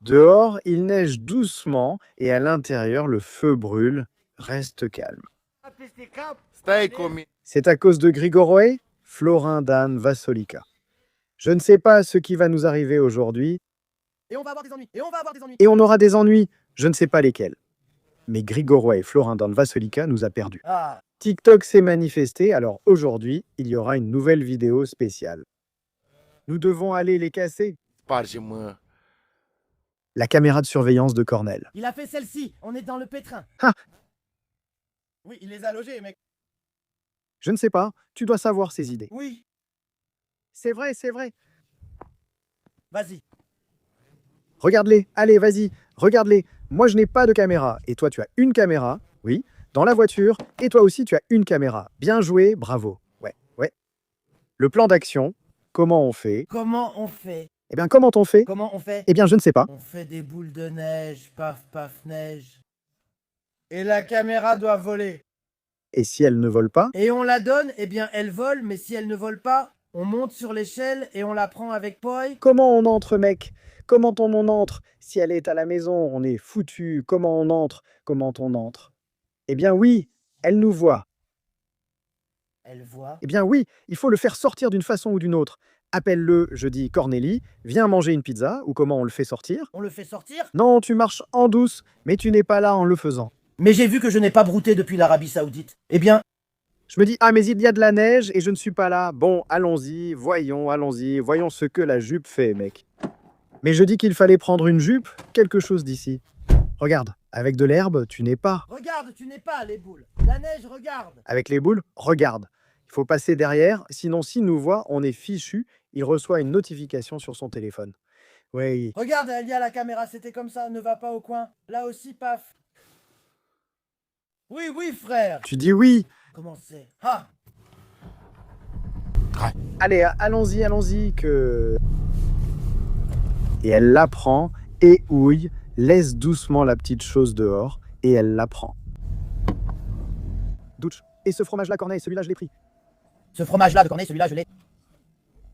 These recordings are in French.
Dehors, il neige doucement et à l'intérieur, le feu brûle. Reste calme. Stai comigo. C'est à cause de Grigoroy, Florin Dan Vassolika. Je ne sais pas ce qui va nous arriver aujourd'hui. Et on va avoir des ennuis. Et on va avoir des ennuis. Et on aura des ennuis, je ne sais pas lesquels. Mais Grigoroy Florin Dan Vassolika nous a perdus. Ah, TikTok s'est manifesté, alors aujourd'hui, il y aura une nouvelle vidéo spéciale. Nous devons aller les casser. Pargement. La caméra de surveillance de Cornell. il a fait celle-ci. On est dans le pétrin. Ah. Oui, il les a logés, mec. Je ne sais pas, tu dois savoir ses idées. Oui. C'est vrai, c'est vrai. Vas-y. Regarde-les, allez, vas-y, regarde-les. Moi, je n'ai pas de caméra, et toi, tu as une caméra, oui, dans la voiture, et toi aussi, tu as une caméra. Bien joué, bravo. Ouais, ouais. Le plan d'action, comment on fait? Comment on fait? Eh bien, comment on fait? Comment on fait? Eh bien, je ne sais pas. On fait des boules de neige. Paf, paf, neige. Et la caméra doit voler. Et si elle ne vole pas? Et on la donne, eh bien, elle vole. Mais si elle ne vole pas, on monte sur l'échelle et on la prend avec Poi. Comment on entre, mec? Comment on entre? Si elle est à la maison, on est foutu. Comment on entre? Comment on entre? Eh bien oui, elle nous voit. Elle voit. Eh bien oui, il faut le faire sortir d'une façon ou d'une autre. Appelle-le, je dis Cornélie, viens manger une pizza, ou comment on le fait sortir? On le fait sortir? Non, tu marches en douce, mais tu n'es pas là en le faisant. Mais j'ai vu que je n'ai pas brouté depuis l'Arabie Saoudite. Eh bien, Je me dis, ah mais il y a de la neige et je ne suis pas là. Bon, allons-y, voyons ce que la jupe fait, mec. Mais je dis qu'il fallait prendre une jupe, quelque chose d'ici. Regarde, avec de l'herbe, tu n'es pas. regarde, tu n'es pas les boules. La neige, regarde. Avec les boules, regarde. Il faut passer derrière, sinon s'il nous voit, on est fichu, il reçoit une notification sur son téléphone. Oui. Regarde, il y a la caméra, c'était comme ça, ne va pas au coin. Là aussi, paf. Oui, oui, frère. Tu dis oui. Comment c'est? Ah, Allez, allons-y, que... Et elle la prend, et ouille, laisse doucement la petite chose dehors, et elle la prend. Douche. Et ce fromage-là, Corneille, celui-là, je l'ai pris. ce fromage-là de Corneille, celui-là, je l'ai.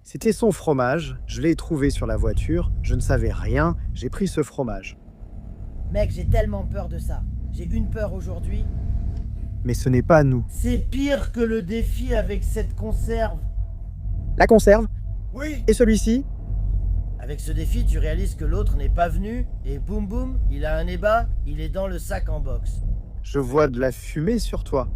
C'était son fromage, je l'ai trouvé sur la voiture, je ne savais rien, j'ai pris ce fromage. Mec, j'ai tellement peur de ça. J'ai une peur aujourd'hui. Mais ce n'est pas nous. C'est pire que le défi avec cette conserve. La conserve, Oui. et celui-ci, Avec ce défi, tu réalises que l'autre n'est pas venu, et boum boum, il a un ébat, il est dans le sac en box. je vois de la fumée sur toi.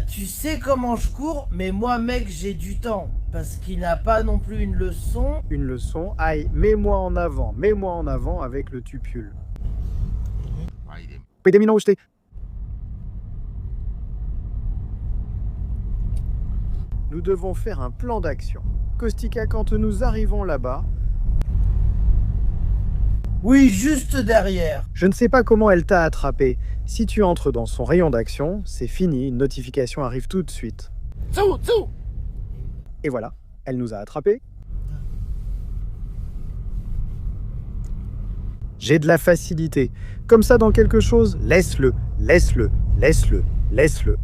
Tu sais comment je cours, mais moi, mec, j'ai du temps. Parce qu'il n'a pas non plus une leçon. Une leçon, aïe, mets-moi en avant avec le tupule. Pedemino, où j'étais. Nous devons faire un plan d'action. Kostika, quand nous arrivons là-bas, Oui, juste derrière. je ne sais pas comment elle t'a attrapé. Si tu entres dans son rayon d'action, c'est fini, une notification arrive tout de suite. Tsou, tsou. Et voilà, elle nous a attrapés. J'ai de la facilité. Comme ça dans quelque chose, laisse-le, laisse-le, laisse-le, laisse-le.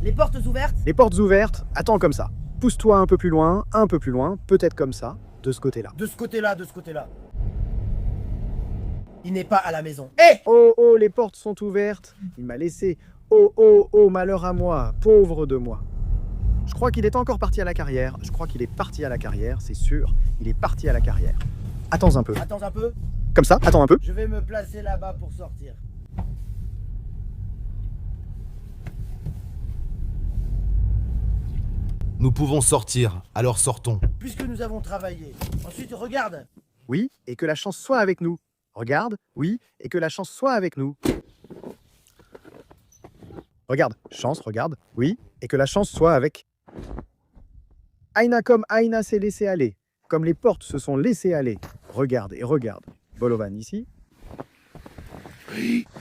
Les portes ouvertes. Les portes ouvertes, attends comme ça. Pousse-toi un peu plus loin, peut-être comme ça, de ce côté-là. De ce côté-là, de ce côté-là. Il n'est pas à la maison. Hé Oh, oh, les portes sont ouvertes. Il m'a laissé. Oh, oh, oh, malheur à moi, pauvre de moi. Je crois qu'il est encore parti à la carrière. C'est sûr. Il est parti à la carrière. Attends un peu. Attends un peu. Comme ça, attends un peu. Je vais me placer là-bas pour sortir. Nous pouvons sortir, alors sortons. Puisque nous avons travaillé. Ensuite, regarde. Oui, et que la chance soit avec nous. Regarde, oui, et que la chance soit avec nous. Regarde, chance, regarde, oui, et que la chance soit avec... Aina comme Aina s'est laissé aller, comme les portes se sont laissées aller. Regarde et regarde. Bolovan ici.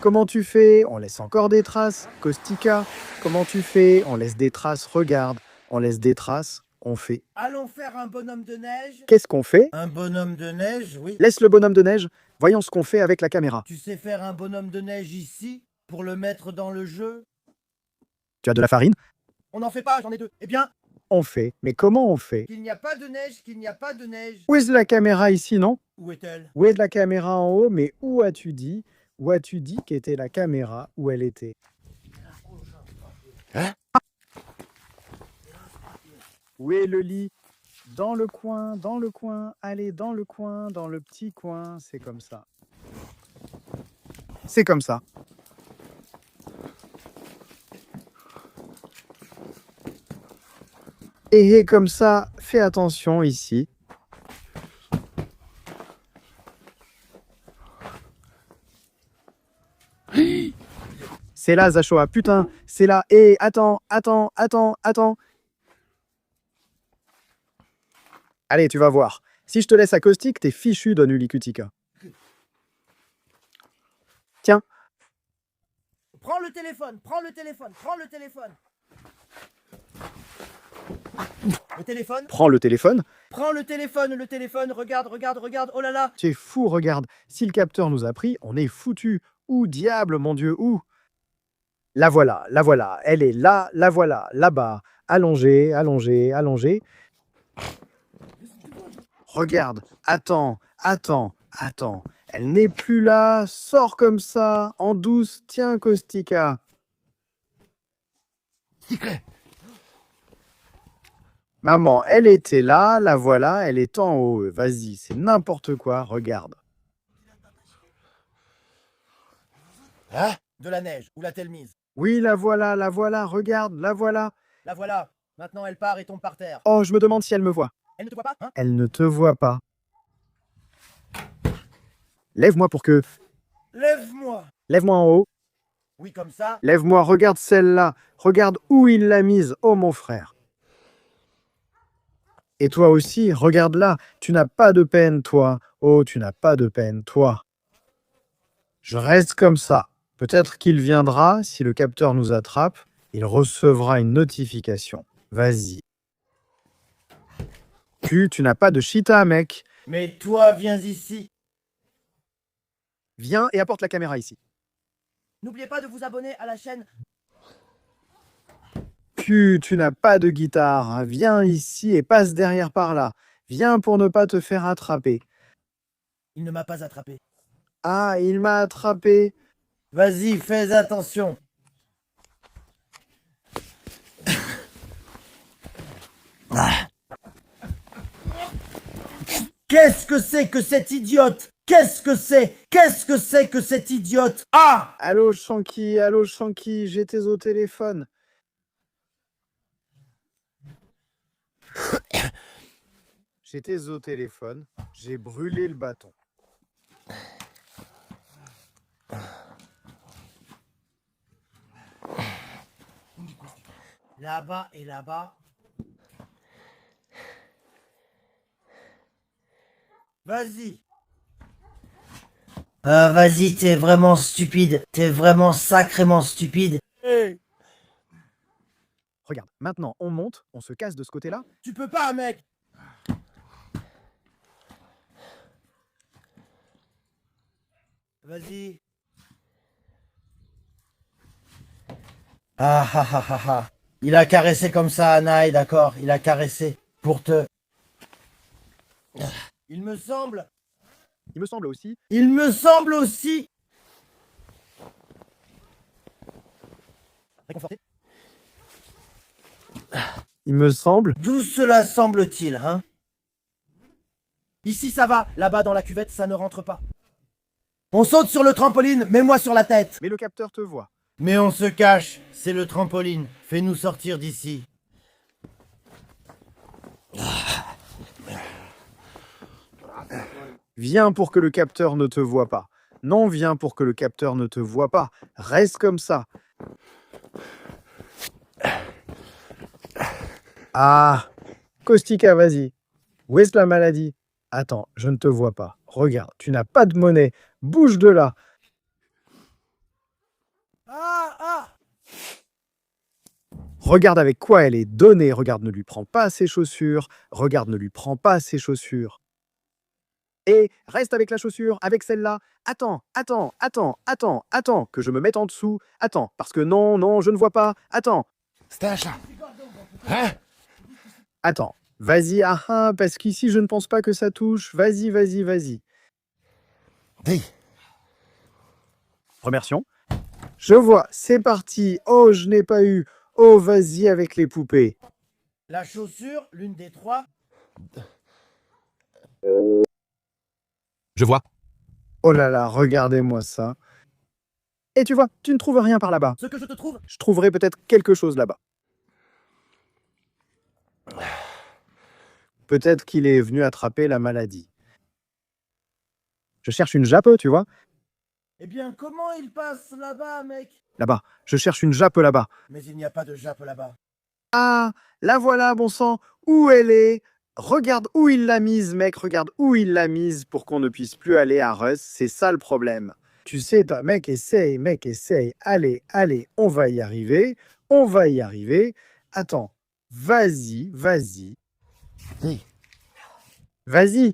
Comment tu fais? On laisse encore des traces. Kostika, comment tu fais? On laisse des traces, regarde. On laisse des traces, on fait. Allons faire un bonhomme de neige. Qu'est-ce qu'on fait? Un bonhomme de neige, oui. Laisse le bonhomme de neige. Voyons ce qu'on fait avec la caméra. Tu sais faire un bonhomme de neige ici? Pour le mettre dans le jeu. Tu as de la farine? On n'en fait pas, j'en ai 2. Eh bien, On fait. Mais comment on fait? qu'il n'y a pas de neige, qu'il n'y a pas de neige. Où est la caméra ici, non? Où est-elle? Où est la caméra en haut? Mais où as-tu dit? Où as-tu dit qu'était la caméra? Où elle était? Hein? Où est le lit? Dans le coin, dans le coin. Allez, dans le coin, dans le petit coin. C'est comme ça. C'est comme ça. Et comme ça, fais attention ici. C'est là, Zachoa, putain, c'est là. Et attends. Allez, tu vas voir. Si je te laisse acoustique, t'es fichu, Don Ulicutica. Tiens, Prends le téléphone, prends le téléphone, prends le téléphone. Le téléphone? prends le téléphone. Prends le téléphone, regarde, oh là là. Tu es fou, regarde. Si le capteur nous a pris, on est foutu. Où, diable, mon Dieu, où? La voilà. Elle est là, la voilà, là-bas. Allongée. Regarde, attends. Elle n'est plus là, sors comme ça, en douce, tiens, Caustica. Maman, elle était là, la voilà, elle est en haut. Vas-y, c'est n'importe quoi, regarde. Hein? De la neige, où l'a-t-elle mise? Oui, la voilà, regarde, la voilà. La voilà. Maintenant elle part et tombe par terre. Oh, je me demande si elle me voit. Elle ne te voit pas, hein? Elle ne te voit pas. Lève-moi pour que... Lève-moi. Lève-moi en haut. Oui, comme ça. Lève-moi, regarde celle-là. Regarde où il l'a mise, oh mon frère. Et toi aussi, regarde là. Tu n'as pas de peine, toi. Oh, tu n'as pas de peine, toi. Je reste comme ça. Peut-être qu'il viendra, si le capteur nous attrape, il recevra une notification. Vas-y. Tu n'as pas de cheetah, mec. Mais toi, viens ici. Viens et apporte la caméra ici. N'oubliez pas de vous abonner à la chaîne. Tu n'as pas de guitare. Viens ici et passe derrière par là. Viens pour ne pas te faire attraper. Il ne m'a pas attrapé. Ah, il m'a attrapé. Vas-y, fais attention. Qu'est-ce que c'est que cette idiote? Qu'est-ce que c'est que cette idiote? Ah! Allô, Shanky, j'étais au téléphone. J'étais au téléphone, j'ai brûlé le bâton. Là-bas et là-bas. Vas-y. Vas-y, t'es vraiment stupide. T'es vraiment sacrément stupide. Hey. Regarde, maintenant on monte, on se casse de ce côté-là. Tu peux pas, mec. Vas-y. Ah. Il a caressé comme ça, Anaï, d'accord. Il a caressé pour te... Il me semble aussi. Il me semble aussi. Réconforté. Il me semble. D'où cela semble-t-il, hein? Ici ça va, là-bas dans la cuvette ça ne rentre pas. On saute sur le trampoline, mets-moi sur la tête. Mais le capteur te voit. Mais on se cache, c'est le trampoline. Fais-nous sortir d'ici. Viens pour que le capteur ne te voie pas. Non, viens pour que le capteur ne te voie pas. Reste comme ça. Ah, Caustica, vas-y. Où est la maladie? Attends, je ne te vois pas. Regarde, tu n'as pas de monnaie. Bouge de là. Regarde avec quoi elle est donnée. Regarde, ne lui prends pas ses chaussures. Regarde, ne lui prends pas ses chaussures. Et reste avec la chaussure, avec celle-là. Attends, attends, attends, attends, attends, que je me mette en dessous. Attends, parce que non, non, je ne vois pas. Attends, Stacha. Hein? attends. Vas-y, ah ah, parce qu'ici, je ne pense pas que ça touche. Vas-y, vas-y, vas-y. Dis. Remercions. Je vois, c'est parti. Oh, je n'ai pas eu. Oh, vas-y avec les poupées. La chaussure, l'une des trois. Je vois. Oh là là, regardez-moi ça. Et tu vois, tu ne trouves rien par là-bas. Ce que je te trouve. Je trouverai peut-être quelque chose là-bas. Peut-être qu'il est venu attraper la maladie. Je cherche une jappe, tu vois. Eh bien, comment il passe là-bas, mec? Là-bas. Je cherche une jappe là-bas. Mais il n'y a pas de jappe là-bas. Ah, la voilà, bon sang. Où elle est? Regarde où il l'a mise, mec. Regarde où il l'a mise pour qu'on ne puisse plus aller à Russ. C'est ça le problème. Tu sais, toi, mec, essaye, mec, essaye. Allez, allez, on va y arriver. On va y arriver. Attends. Vas-y, vas-y. Dis. Vas-y.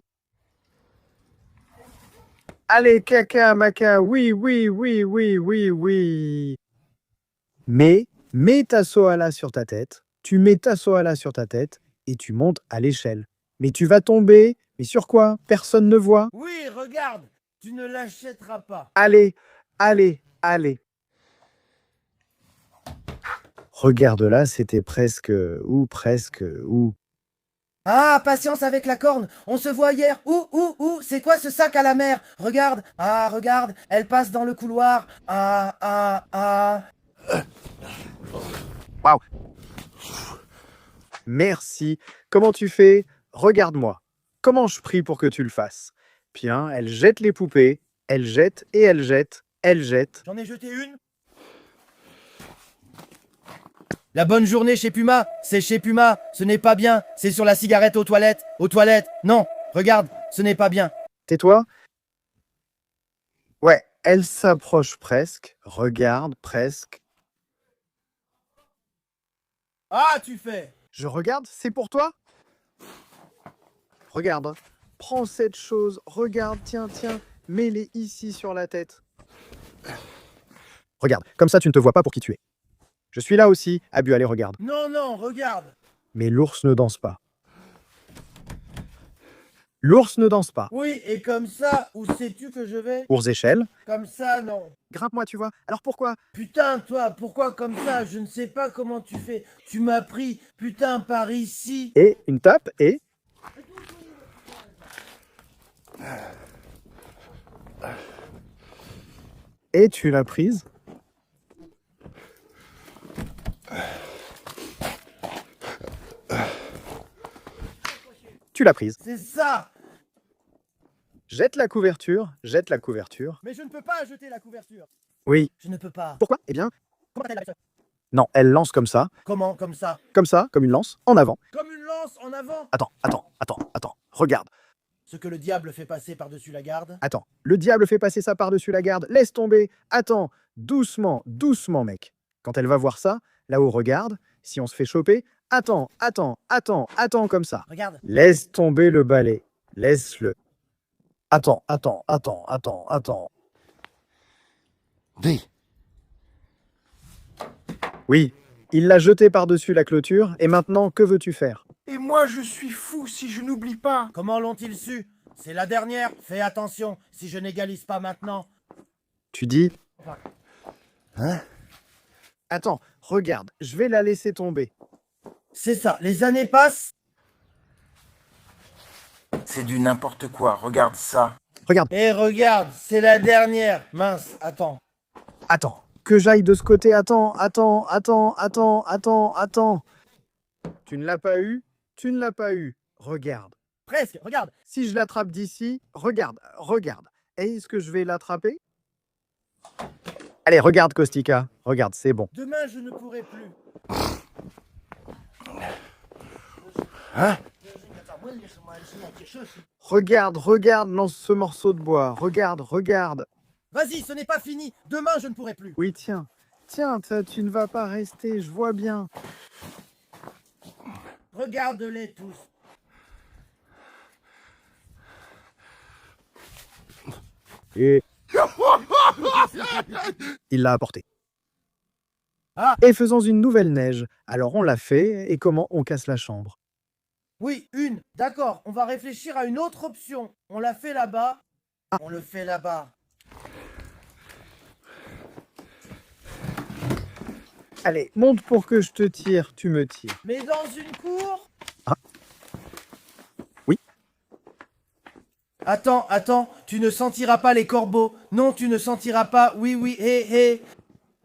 Allez, caca, maca, oui, oui, oui, oui, oui, oui. Mais, mets ta soala sur ta tête, tu mets ta soala sur ta tête et tu montes à l'échelle. Mais tu vas tomber, mais sur quoi? Personne ne voit. Oui, regarde, tu ne l'achèteras pas. Allez, allez, allez. Regarde là, c'était presque, ou. Ah, patience avec la corne. On se voit hier. Où, c'est quoi ce sac à la mer? Regarde. Ah, regarde, elle passe dans le couloir. Ah. Waouh. Merci. Comment tu fais? Regarde-moi. Comment je prie pour que tu le fasses? Bien, elle jette les poupées, elle jette et elle jette, elle jette. J'en ai jeté une. La bonne journée chez Puma, c'est chez Puma, ce n'est pas bien, c'est sur la cigarette aux toilettes, non, regarde, ce n'est pas bien. Tais-toi. Ouais, elle s'approche presque, regarde presque. Ah, tu fais. Je regarde, c'est pour toi? Regarde, prends cette chose, regarde, tiens, mets-les ici sur la tête. Regarde, comme ça tu ne te vois pas pour qui tu es. Je suis là aussi, Abu, allez, regarde. Non, regarde. Mais l'ours ne danse pas. L'ours ne danse pas. Oui, et comme ça, où sais-tu que je vais? Ours échelle. Comme ça, non. Grimpe-moi, tu vois. Alors pourquoi? Putain, toi, pourquoi comme ça? Je ne sais pas comment tu fais. Tu m'as pris, putain, par ici. Et une tape, et... Et tu l'as prise. Tu l'as prise. C'est ça. Jette la couverture, jette la couverture. Mais je ne peux pas jeter la couverture. Oui. Je ne peux pas. Pourquoi? Eh bien, Comment t'as fait? non, elle lance comme ça, Comme ça? comme une lance, en avant. Comme une lance en avant. Attends, regarde. Ce que le diable fait passer par-dessus la garde. Attends, le diable fait passer ça par-dessus la garde, laisse tomber. Attends, doucement, mec. Quand elle va voir ça, là-haut, regarde, si on se fait choper, attends, comme ça. Regarde. Laisse tomber le balai, laisse-le. Attends. Dis. Oui, il l'a jeté par-dessus la clôture, et maintenant, que veux-tu faire? Et moi, je suis fou si je n'oublie pas. Comment l'ont-ils su? C'est la dernière. Fais attention, si je n'égalise pas maintenant. Tu dis, Hein? attends, regarde, je vais la laisser tomber. C'est ça, les années passent. C'est du n'importe quoi, regarde ça. Regarde, Et regarde, c'est la dernière. Mince, attends. attends, que j'aille de ce côté, attends. Tu ne l'as pas eu? Tu ne l'as pas eu. Regarde. Presque, regarde. Si je l'attrape d'ici, regarde. Est-ce que je vais l'attraper? Allez, regarde, Kostika. Regarde, c'est bon. Demain, je ne pourrai plus. Hein? Regarde, lance ce morceau de bois. Regarde. Vas-y, ce n'est pas fini. Demain, je ne pourrai plus. Oui, tiens, tu ne vas pas rester, je vois bien. Regarde-les tous. Et il l'a apporté. Ah. Et faisons une nouvelle neige. Alors on l'a fait, et comment on casse la chambre? Oui, une. D'accord, on va réfléchir à une autre option. On l'a fait là-bas. Ah. On le fait là-bas. Allez, monte pour que je te tire, tu me tires. Mais dans une cour. Ah. Oui. Attends, tu ne sentiras pas les corbeaux. Non, tu ne sentiras pas. Oui, hé.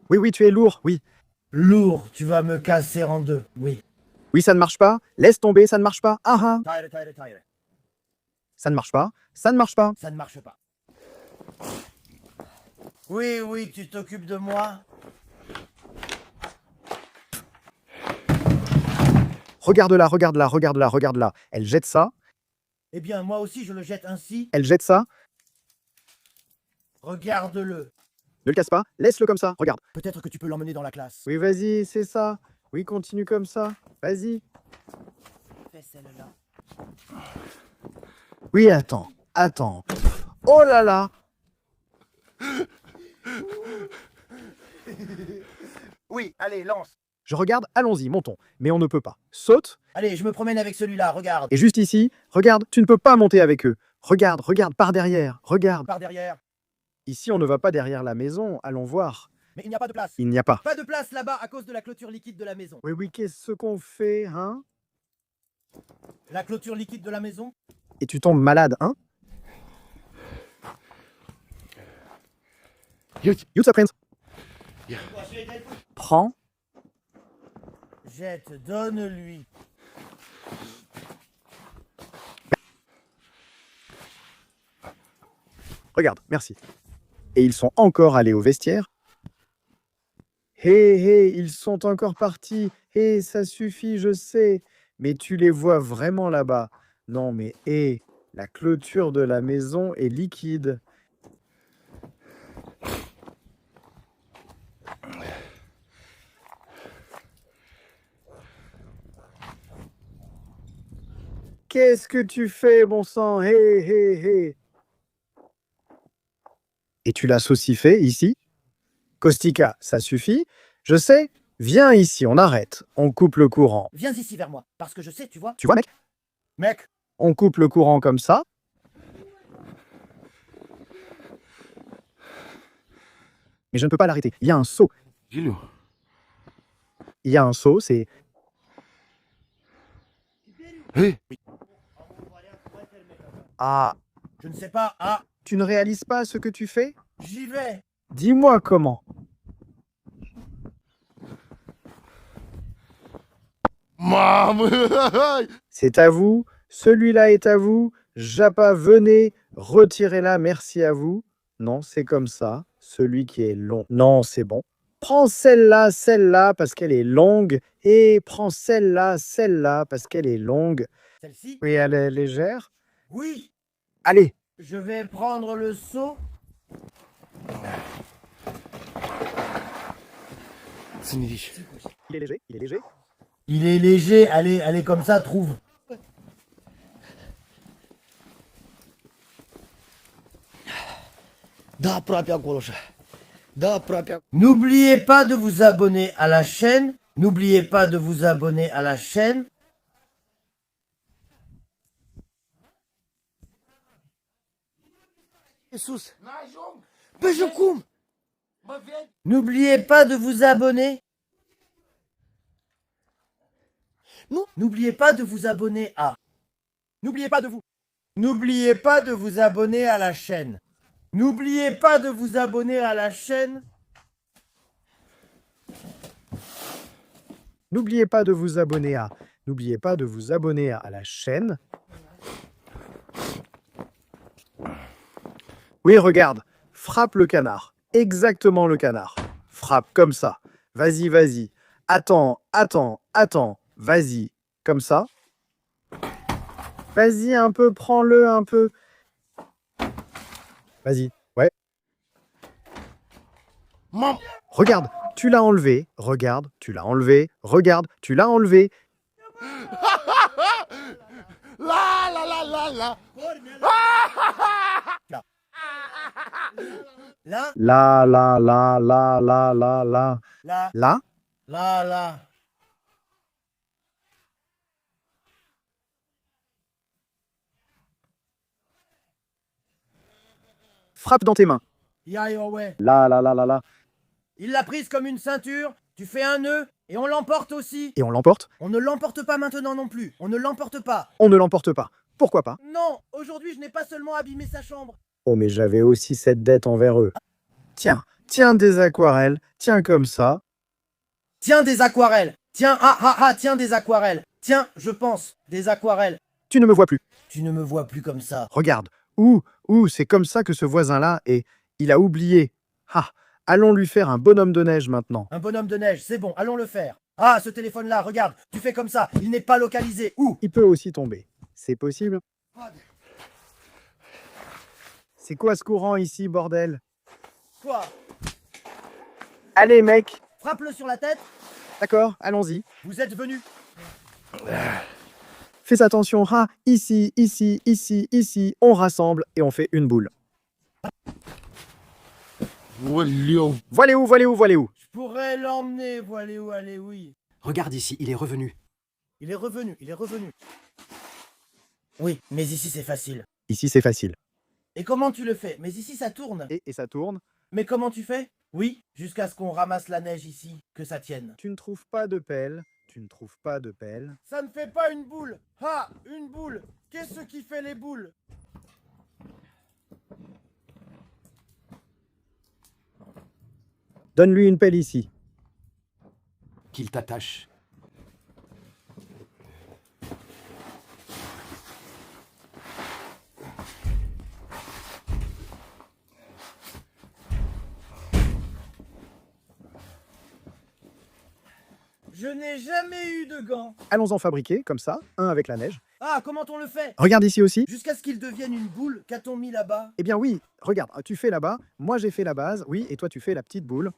Oui, tu es lourd, oui. Lourd, tu vas me casser en deux. Oui. Oui, ça ne marche pas. Laisse tomber, ça ne marche pas. Ah. Tire. Ça ne marche pas. Ça ne marche pas. Ça ne marche pas. Oui, tu t'occupes de moi. Regarde-la. Elle jette ça. Eh bien, moi aussi, je le jette ainsi. Elle jette ça. Regarde-le. Ne le casse pas. Laisse-le comme ça. Regarde. Peut-être que tu peux l'emmener dans la classe. Oui, vas-y, c'est ça. Oui, continue comme ça. Vas-y. Fais celle-là. Oui, attends. Oh là là. Oui, allez, lance. Je regarde, allons-y, montons. Mais on ne peut pas. Saute. Allez, je me promène avec celui-là, regarde. Et juste ici, regarde, tu ne peux pas monter avec eux. Regarde, par derrière. Regarde. Par derrière. Ici, on ne va pas derrière la maison. Allons voir. Mais il n'y a pas de place. Il n'y a pas. Pas de place là-bas à cause de la clôture liquide de la maison. Oui, qu'est-ce qu'on fait, hein? La clôture liquide de la maison? Et tu tombes malade, hein? Jutsa Prince. Prends. Jette, donne-lui. Regarde, merci. Et ils sont encore allés au vestiaire. Hé, ils sont encore partis. Hé, ça suffit, je sais. Mais tu les vois vraiment là-bas. Non, mais la clôture de la maison est liquide. Qu'est-ce que tu fais, bon sang? Hé. Et tu l'as saucifé ici? Caustica, ça suffit. Je sais. Viens ici, on arrête. On coupe le courant. Viens ici vers moi, parce que je sais, tu vois. Tu vois, mec? Mec, On coupe le courant comme ça. Mais je ne peux pas l'arrêter. Il y a un seau. Dis-le. Il y a un seau, c'est... Hé, Ah, je ne sais pas. Ah, tu ne réalises pas ce que tu fais? j'y vais. Dis-moi comment. Maman. C'est à vous. Celui-là est à vous. Japa, venez. Retirez-la. Merci à vous. Non, c'est comme ça. Celui qui est long. Non, c'est bon. Prends celle-là, parce qu'elle est longue. Et prends celle-là, parce qu'elle est longue. Celle-ci? Oui, elle est légère. Oui. Allez. Je vais prendre le seau. C'est niche. Il est léger. Il est léger. Allez, comme ça, trouve. N'oubliez pas de vous abonner à la chaîne. Jesus. Bejokoum. N'oubliez pas de vous abonner. Non, n'oubliez pas de vous abonner à. N'oubliez pas de vous abonner à la chaîne. N'oubliez pas de vous abonner à la chaîne. N'oubliez pas de vous abonner à... N'oubliez pas de vous abonner à la chaîne. Oui, regarde. Frappe le canard. Exactement le canard. Frappe comme ça. Vas-y. Attends. Vas-y. Comme ça. Vas-y, un peu. Prends-le un peu. Vas-y. Ouais. Maman. Regarde. Tu l'as enlevé. Regarde. Tu l'as enlevé. Regarde. Tu l'as enlevé. La. Là, Là, là, là, là, là, là, là. là, Là? là, là. Frappe dans tes mains. Ya, yo, ouais. Là, là, là, là, là. Il l'a prise comme une ceinture, tu fais un nœud, et on l'emporte aussi. Et on l'emporte? On ne l'emporte pas maintenant non plus. On ne l'emporte pas. On ne l'emporte pas. Pourquoi pas? Non, aujourd'hui je n'ai pas seulement abîmé sa chambre. Oh, mais j'avais aussi cette dette envers eux. Tiens, tiens des aquarelles, tiens comme ça. Tiens des aquarelles. Tiens, tiens des aquarelles. Tiens, je pense, des aquarelles. Tu ne me vois plus. Tu ne me vois plus comme ça. Regarde. C'est comme ça que ce voisin-là est. Il a oublié. Ah, allons lui faire un bonhomme de neige maintenant. Un bonhomme de neige, c'est bon, allons le faire. Ah, ce téléphone-là, regarde, tu fais comme ça, il n'est pas localisé. Où? Il peut aussi tomber. C'est possible. C'est quoi ce courant ici, bordel? Quoi? Allez, mec. Frappe-le sur la tête. D'accord, allons-y. Vous êtes venu. Fais attention. Ah, ici, ici, ici, ici. On rassemble et on fait une boule. Voilà. Voilà où, voilà où, voilà où. Je pourrais l'emmener, voilà où, allez, oui. Regarde ici, il est revenu. Il est revenu, il est revenu. Oui, mais ici c'est facile. Ici, c'est facile. Et comment tu le fais? Mais ici ça tourne. Et ça tourne. Mais comment tu fais? Oui, jusqu'à ce qu'on ramasse la neige ici, que ça tienne. Tu ne trouves pas de pelle. Tu ne trouves pas de pelle. Ça ne fait pas une boule. Ah, une boule. Qu'est-ce qui fait les boules? Donne-lui une pelle ici. Qu'il t'attache. Je n'ai jamais eu de gants. Allons en fabriquer, comme ça, un avec la neige. Ah, comment on le fait? Regarde ici aussi. Jusqu'à ce qu'il devienne une boule, qu'a-t-on mis là-bas? Eh bien oui, regarde, tu fais là-bas, moi j'ai fait la base, oui, et toi tu fais la petite boule.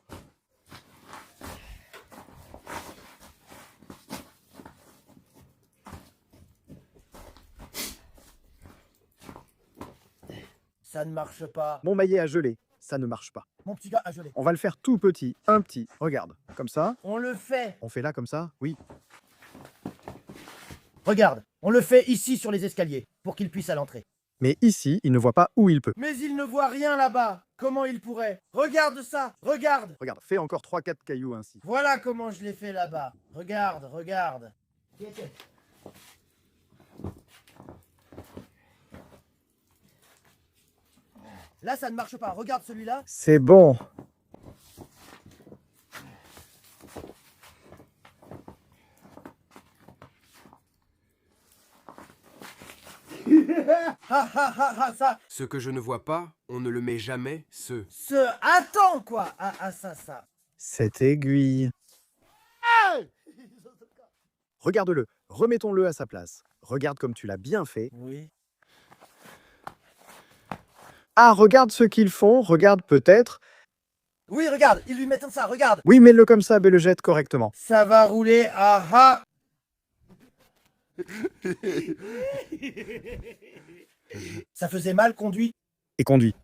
Ça ne marche pas. Mon maillet a gelé, ça ne marche pas. Mon petit gars a gelé. On va le faire tout petit, un petit, regarde, comme ça. On le fait. On fait là comme ça, oui. Regarde, on le fait ici sur les escaliers, pour qu'il puisse à l'entrée. Mais ici, il ne voit pas où il peut. Mais il ne voit rien là-bas. Comment il pourrait? Regarde ça, regarde. Regarde, fais encore 3-4 cailloux ainsi. Voilà comment je l'ai fait là-bas. Regarde, regarde. Là, ça ne marche pas. Regarde celui-là. C'est bon. Ça. Ce que je ne vois pas, on ne le met jamais, Attends, quoi. Ça. Cette aiguille. Regarde-le, remettons-le à sa place. Regarde comme tu l'as bien fait. Oui. Ah, regarde ce qu'ils font, regarde peut-être. Oui, regarde, ils lui mettent ça, regarde. Oui, mets-le comme ça, mais le jette correctement. Ça va rouler, Ça faisait mal conduit. Et conduis.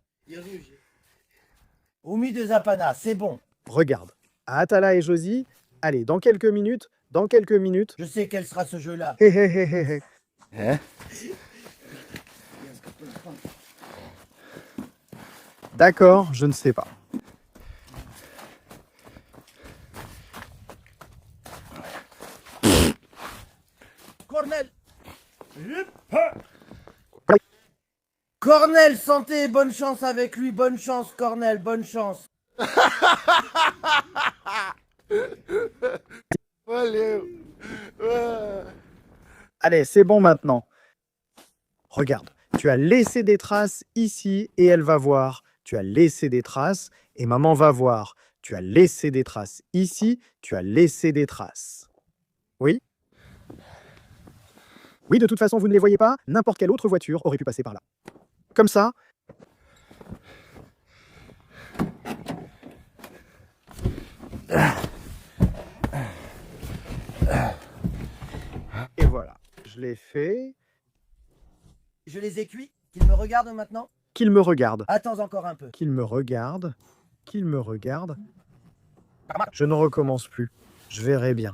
Oumi de Zapana, c'est bon. Regarde, à Atala et Josie, allez, dans quelques minutes, Je sais quel sera ce jeu-là. hé hé hé hé hé. Hein? D'accord, je ne sais pas. Cornel. Cornel, santé, bonne chance avec lui, bonne chance, Cornel, bonne chance. Voilà. Ouais. Allez, c'est bon maintenant. Regarde, tu as laissé des traces ici et elle va voir. Tu as laissé des traces et maman va voir. Tu as laissé des traces ici, tu as laissé des traces. Oui? Oui, de toute façon, vous ne les voyez pas. N'importe quelle autre voiture aurait pu passer par là. Comme ça. Et voilà, je l'ai fait. Je les ai cuits, qu'ils me regardent maintenant. Qu'il me regarde. Attends encore un peu. Qu'il me regarde. Qu'il me regarde. Je ne recommence plus. Je verrai bien.